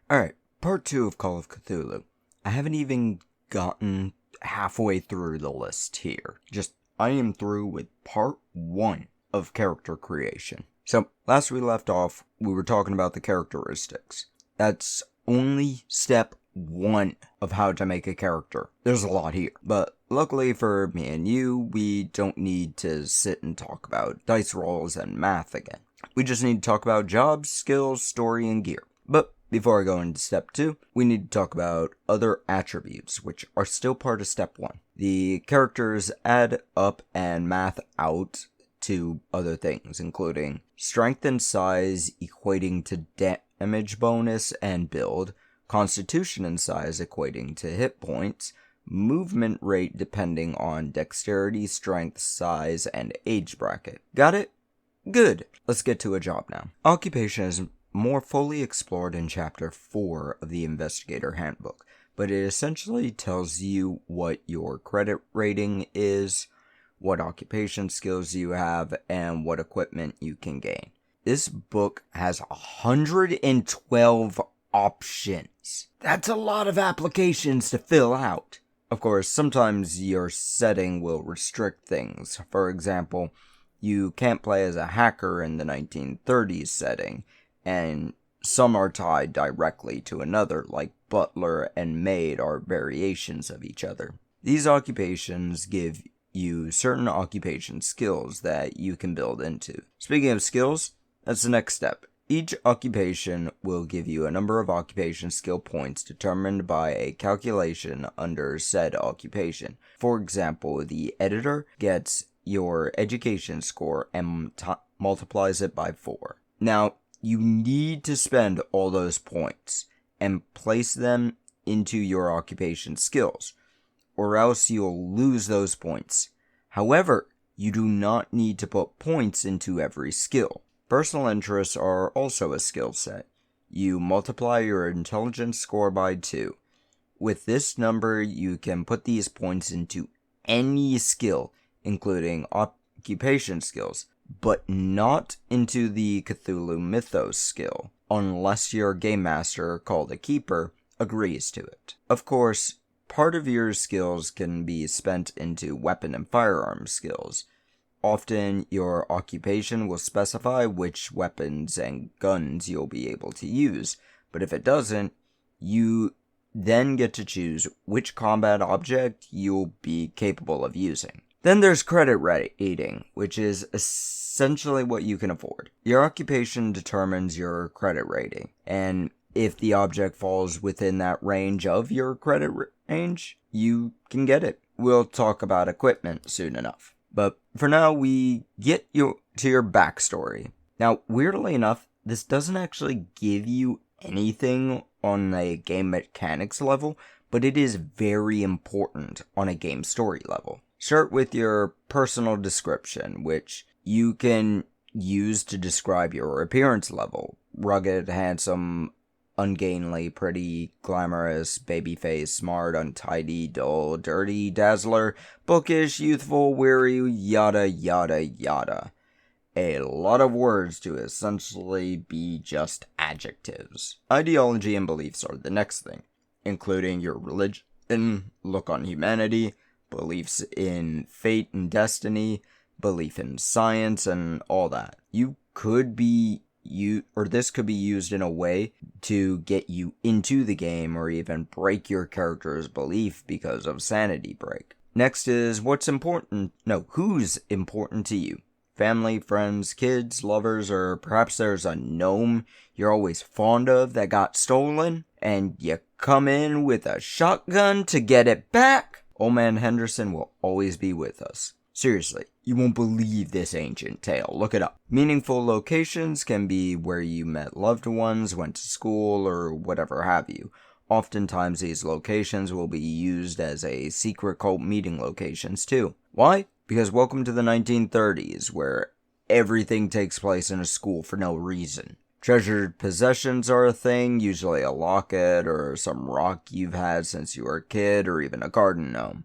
Alright, part 2 of Call of Cthulhu. I haven't even gotten halfway through the list here. I am through with part 1 of character creation. So, last we left off, we were talking about the characteristics. That's only step 1 of how to make a character. There's a lot here, but luckily for me and you, we don't need to sit and talk about dice rolls and math again. We just need to talk about jobs, skills, story, and gear. But before I go into step 2, we need to talk about other attributes, which are still part of step 1. The characters add up and math out to other things, including strength and size equating to damage bonus and build, constitution and size equating to hit points, movement rate depending on dexterity, strength, size, and age bracket. Got it? Good. Let's get to a job now. Occupation is more fully explored in Chapter 4 of the Investigator Handbook, but it essentially tells you what your credit rating is, what occupation skills you have, and what equipment you can gain. This book has 112 options. That's a lot of applications to fill out. Of course, sometimes your setting will restrict things. For example, you can't play as a hacker in the 1930s setting, and some are tied directly to another, like butler and maid are variations of each other. These occupations give you certain occupation skills that you can build into. Speaking of skills, that's the next step. Each occupation will give you a number of occupation skill points determined by a calculation under said occupation. For example, the editor gets your education score and multiplies it by 4. Now, you need to spend all those points and place them into your occupation skills, or else you'll lose those points. However, you do not need to put points into every skill. Personal interests are also a skill set. You multiply your intelligence score by 2. With this number, you can put these points into any skill, including occupation skills, but not into the Cthulhu Mythos skill, unless your game master, called a keeper, agrees to it. Of course, part of your skills can be spent into weapon and firearm skills. Often, your occupation will specify which weapons and guns you'll be able to use, but if it doesn't, you then get to choose which combat object you'll be capable of using. Then there's credit rating, which is essentially what you can afford. Your occupation determines your credit rating, and if the object falls within that range of your credit range, you can get it. We'll talk about equipment soon enough. But for now, we get you to your backstory. Now, weirdly enough, this doesn't actually give you anything on a game mechanics level, but it is very important on a game story level. Start with your personal description, which you can use to describe your appearance level. Rugged, handsome, ungainly, pretty, glamorous, babyface, smart, untidy, dull, dirty, dazzler, bookish, youthful, weary, yada yada yada. A lot of words to essentially be just adjectives. Ideology and beliefs are the next thing, including your religion, look on humanity, beliefs in fate and destiny, belief in science, and all that. This could be used in a way to get you into the game or even break your character's belief because of sanity break. Next is who's important to you. Family, friends, kids, lovers, or perhaps there's a gnome you're always fond of that got stolen, and you come in with a shotgun to get it back. Old Man Henderson will always be with us. Seriously, you won't believe this ancient tale. Look it up. Meaningful locations can be where you met loved ones, went to school, or whatever have you. Oftentimes these locations will be used as a secret cult meeting locations too. Why? Because welcome to the 1930s, where everything takes place in a school for no reason. Treasured possessions are a thing, usually a locket or some rock you've had since you were a kid, or even a garden gnome.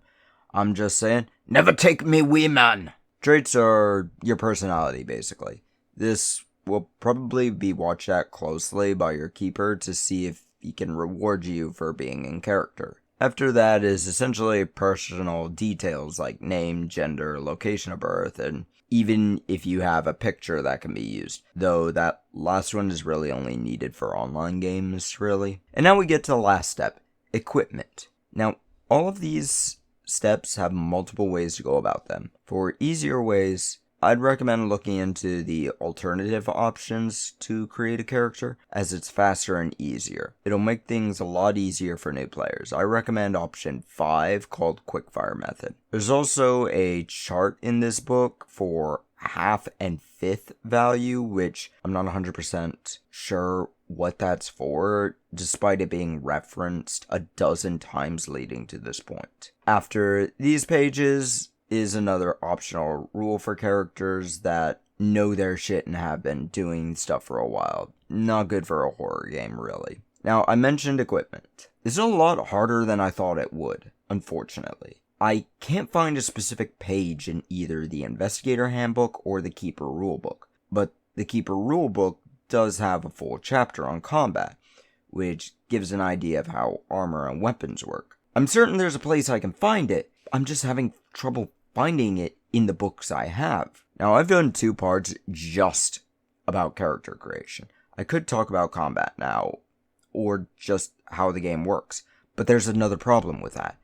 I'm just saying, never take me wee man! Traits are your personality, basically. This will probably be watched at closely by your keeper to see if he can reward you for being in character. After that is essentially personal details like name, gender, location of birth, and even if you have a picture that can be used, though that last one is really only needed for online games, really. And now we get to the last step, equipment. Now, all of these steps have multiple ways to go about them. For easier ways, I'd recommend looking into the alternative options to create a character, as it's faster and easier. It'll make things a lot easier for new players. I recommend option 5 called Quickfire Method. There's also a chart in this book for half and fifth value, which I'm not 100% sure what that's for, despite it being referenced a dozen times leading to this point. After these pages is another optional rule for characters that know their shit and have been doing stuff for a while. Not good for a horror game, really. Now, I mentioned equipment. This is a lot harder than I thought it would, unfortunately. I can't find a specific page in either the Investigator Handbook or the Keeper Rulebook, but the Keeper Rulebook does have a full chapter on combat, which gives an idea of how armor and weapons work. I'm certain there's a place I can find it. I'm just having trouble finding it in the books I have. Now, I've done 2 parts just about character creation. I could talk about combat now, or just how the game works, but there's another problem with that,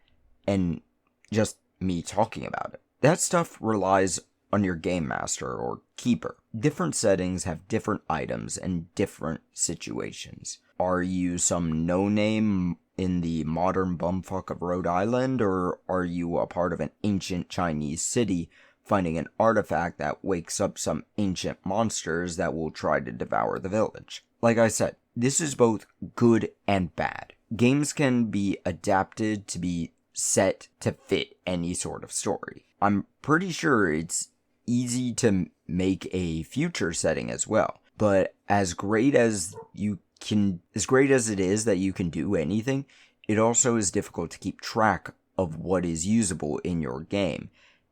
and just me talking about it. That stuff relies on your game master or keeper. Different settings have different items and different situations. Are you some no-name in the modern bumfuck of Rhode Island, or are you a part of an ancient Chinese city finding an artifact that wakes up some ancient monsters that will try to devour the village? Like I said, this is both good and bad. Games can be adapted to be set to fit any sort of story. I'm pretty sure it's easy to make a future setting as well, but as great as it is that you can do anything, it also is difficult to keep track of what is usable in your game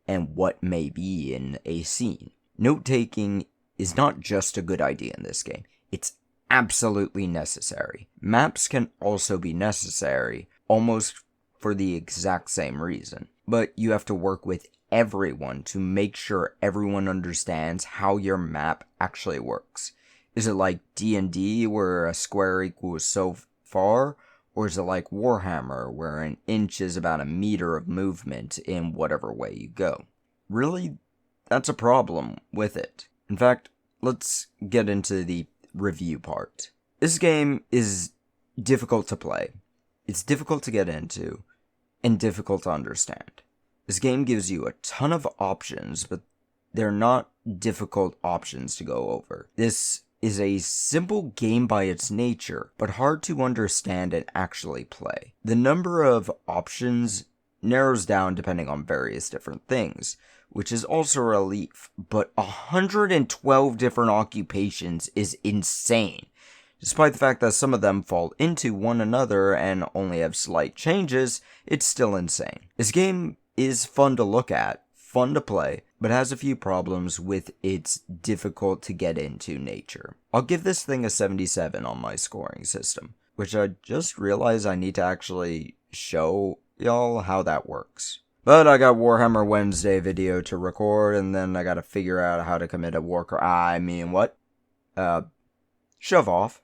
and what may be in a scene. Note-taking is not just a good idea in this game, it's absolutely necessary. Maps can also be necessary, almost for the exact same reason, but you have to work with everyone to make sure everyone understands how your map actually works. Is it like D&D where a square equals so far? Or is it like Warhammer where an inch is about a meter of movement in whatever way you go? Really, that's a problem with it. In fact, let's get into the review part. This game is difficult to play. It's difficult to get into, and difficult to understand. This game gives you a ton of options, but they're not difficult options to go over. This is a simple game by its nature, but hard to understand and actually play. The number of options narrows down depending on various different things, which is also a relief, but 112 different occupations is insane. Despite the fact that some of them fall into one another and only have slight changes, it's still insane. This game is fun to look at, fun to play, but has a few problems with its difficult to get into nature. I'll give this thing a 77 on my scoring system, which I just realized I need to actually show y'all how that works. But I got Warhammer Wednesday video to record, and then I gotta figure out how to commit a shove off.